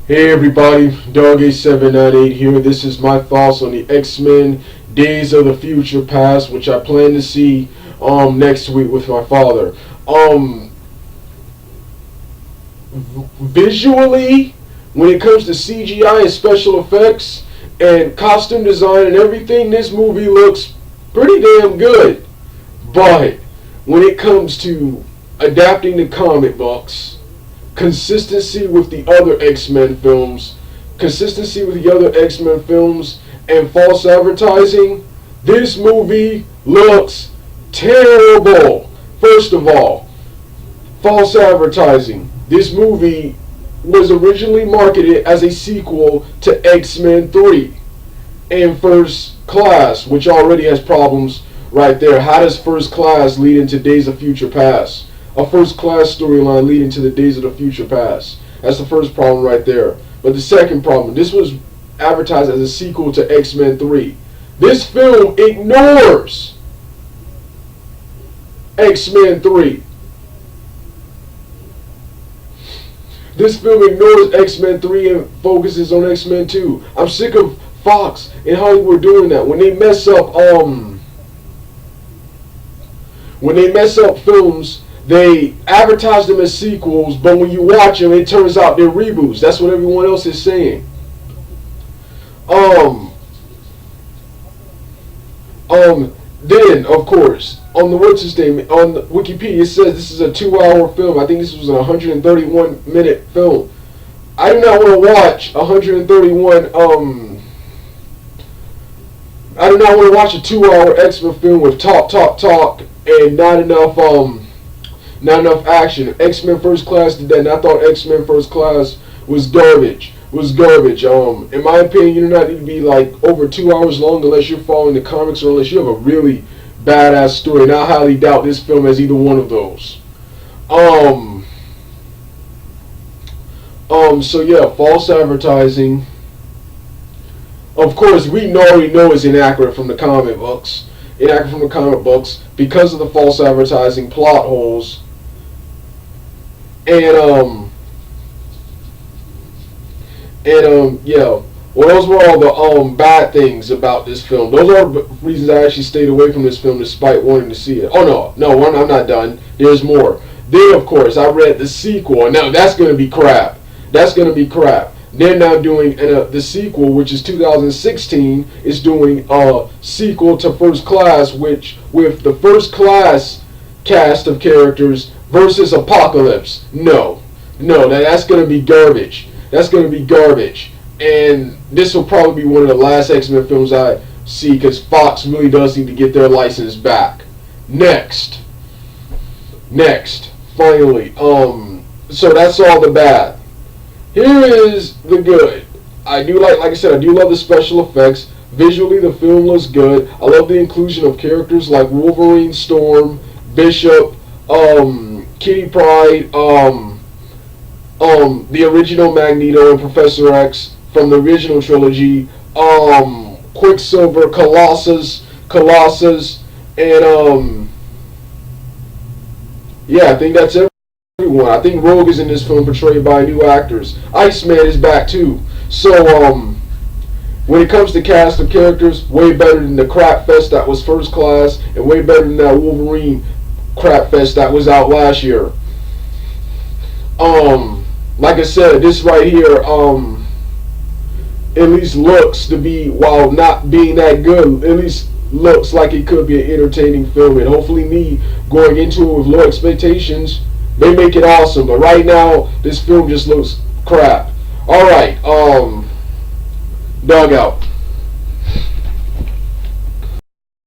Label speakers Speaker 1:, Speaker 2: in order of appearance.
Speaker 1: Hey everybody, Dog8798 here. This is my thoughts on the X-Men Days of the Future Past, which I plan to see next week with my father. Visually, when it comes to CGI and special effects and costume design and everything, this movie looks pretty damn good. But when it comes to adapting the comic books, consistency with the other X-Men films, and false advertising, this movie looks terrible. First of all, false advertising. This movie was originally marketed as a sequel to X-Men 3 and First Class, which already has problems right there. How does First Class lead into Days of Future Past? A First Class storyline leading to the Days of the Future Past. That's the first problem right there. But the second problem, this was advertised as a sequel to X-Men 3. This film ignores X-Men 3. This film ignores X-Men 3 and focuses on X-Men 2. I'm sick of Fox and Hollywood doing that. When they mess up films, they advertise them as sequels, but when you watch them, it turns out they're reboots. That's what everyone else is saying. Then, of course, on the what's his name, on Wikipedia, it says this is a 2-hour film. I think this was a 131-minute film. I do not want to watch 131. I do not want to watch a 2-hour X-Men film with talk, and not enough action. X-Men First Class did that, and I thought X-Men First Class was garbage. In my opinion, you do not need to be like over 2 hours long unless you're following the comics or unless you have a really badass story. And I highly doubt this film has either one of those. So yeah, false advertising. Of course, we already know it's inaccurate from the comic books. Because of the false advertising, plot holes, yeah. Well, those were all the bad things about this film. Those are reasons I actually stayed away from this film despite wanting to see it. Oh no, I'm not done. There's more. Then of course I read the sequel. Now that's gonna be crap. They're now doing the sequel, which is 2016, is doing a sequel to First Class, which with the First Class cast of characters versus Apocalypse. No, that's gonna be garbage. And this will probably be one of the last X-Men films I see because Fox really does need to get their license back. Next, finally, so that's all the bad. Here is the good. I do like I said, I do love the special effects. Visually, the film looks good. I love the inclusion of characters like Wolverine, Storm, Bishop, Kitty Pryde, the original Magneto and Professor X from the original trilogy, Quicksilver, Colossus, and yeah, I think that's everyone. I think Rogue is in this film portrayed by new actors. Iceman is back too. So when it comes to cast of characters, way better than the crap fest that was First Class, and way better than that Wolverine crap fest that was out last year. Like I said, this right here, at least looks to be, while not being that good, at least looks like it could be an entertaining film. And hopefully me going into it with low expectations, they make it awesome. But right now, this film just looks crap. Alright, dog out.